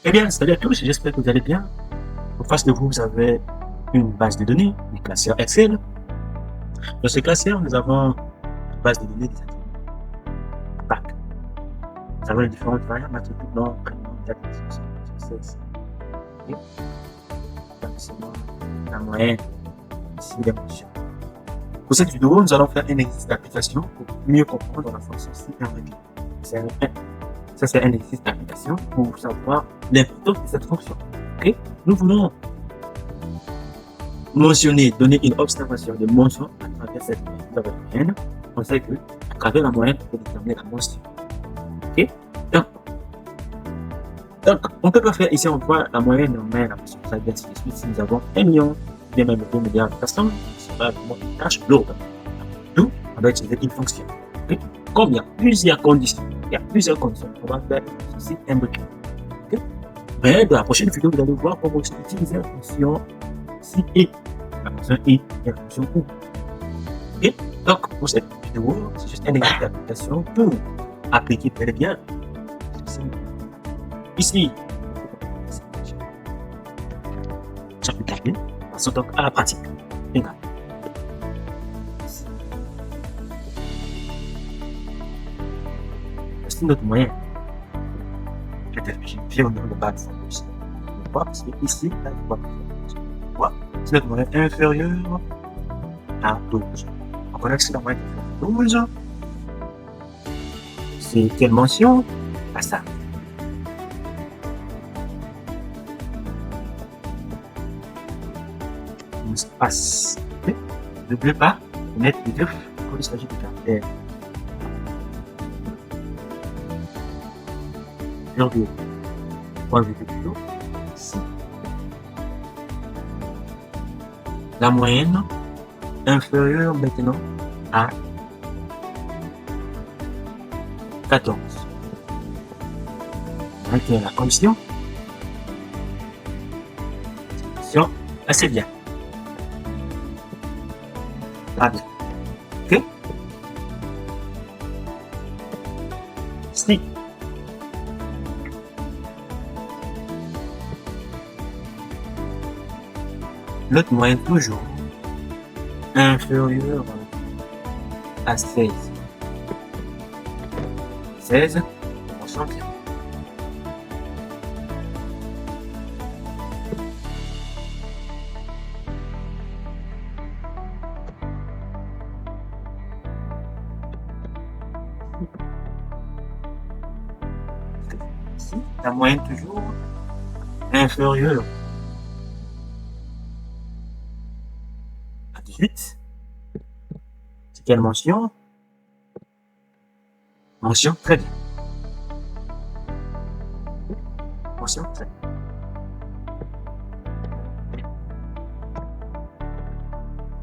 Eh bien, salut à tous, j'espère que vous allez bien. En face de vous, vous avez une base de données, un classeur Excel. Dans ce classeur, nous avons une base de données des attributs PAC. Nous avons les différentes variables, attributs, nom, prénom, date de naissance, sexe, établissement, la moyenne, ici les fonctions. Pour cette vidéo, nous allons faire un exercice d'application pour mieux comprendre la fonction si inverse. Ça, c'est un exercice d'application pour savoir l'importance de cette fonction. Okay? Nous voulons mentionner, donner une observation de mention à travers cette moyenne. On sait que à travers la moyenne, on peut déterminer la mention. Ok? Donc, on ne peut pas faire ici, on voit la moyenne, on met la mention. Ça veut dire si nous avons 1 million, bien même 2 milliards de personnes, ce sera vraiment une tâche lourde. D'où, on doit utiliser une fonction. Okay? Comme il y a plusieurs conditions, on va faire ceci imbriqué. Okay? Mais dans la prochaine vidéo, vous allez voir comment utiliser la fonction si et. La fonction i et la fonction ou. Ok? Donc, pour cette vidéo, c'est juste un exercice d'application pour appliquer très bien. Ici, j'applique bien. Passons donc à la pratique. Regarde. C'est notre moyen. Je vérifie au niveau de base. Parce que ici, là, je vois. C'est notre moyenne inférieure à 12. On connaît que c'est la moyenne inférieure à 12. C'est quelle mention? Pas ça. Espace. N'oubliez pas de mettre les 9 quand il s'agit de caractères. Virgule. Point virgule. Ici. La moyenne inférieure maintenant à 14. Maintenant, la condition. Condition assez bien. Pas bien. Ok? Si l'autre moyenne toujours inférieure à 16. 16, on sent bien. Ici, la moyenne toujours inférieure à 18. C'est quelle mention? Mention très bien. Mention très bien.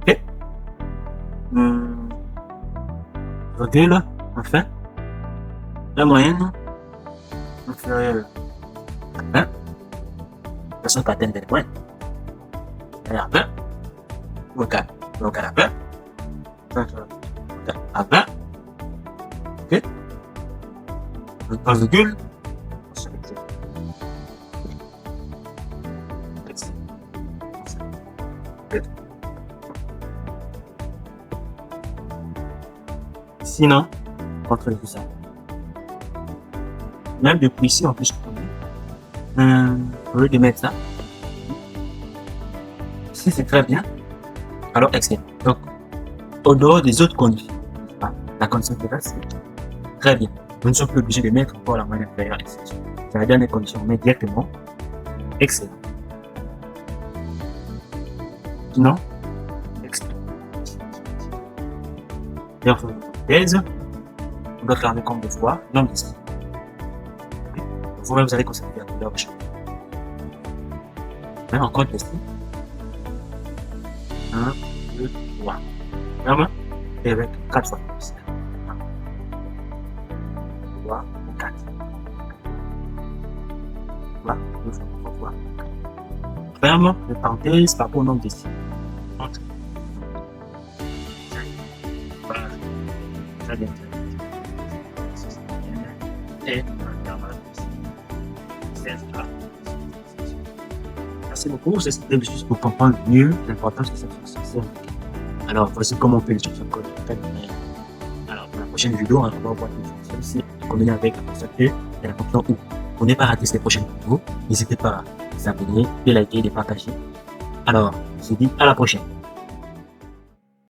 Ok. Recule, enfin. La moyenne inférieure à 20. Personne peut atteindre les points. À 20. Regarde à 20. À 20. Ok. Un virgule. Sinon, contre tout ça. Même depuis ici, on peut se trouver. Au lieu de mettre ça, si c'est très bien, alors excellent. Donc, au dehors des autres conditions, la condition de base, c'est très bien. Nous ne sommes plus obligés de mettre encore la moyenne inférieure, etc. C'est la dernière condition, on met directement excellent. Sinon, excellent. Et enfin, thèse, on doit faire un compte de fois, non ici. Vous-même, vous allez constater la couleur de chaque. Même en compte ici. 1, 2, 3. Vraiment, et avec 4 fois. 1, 3, 4. 3, 2 fois, 3 fois. Ferme, de parenthèse, par rapport au nombre d'ici. Entre. Voilà. Très bien. Et, 16 là. Merci beaucoup. C'était juste pour comprendre mieux l'importance de cette fonction. Alors, voici comment on peut utiliser ce code. Alors, pour la prochaine vidéo, on va voir une fonction ici combinée avec la fonction E et la fonction OU. Pour ne pas rater ces prochaines vidéos, n'hésitez pas à vous abonner, de liker, de partager. Alors, je vous dis à la prochaine.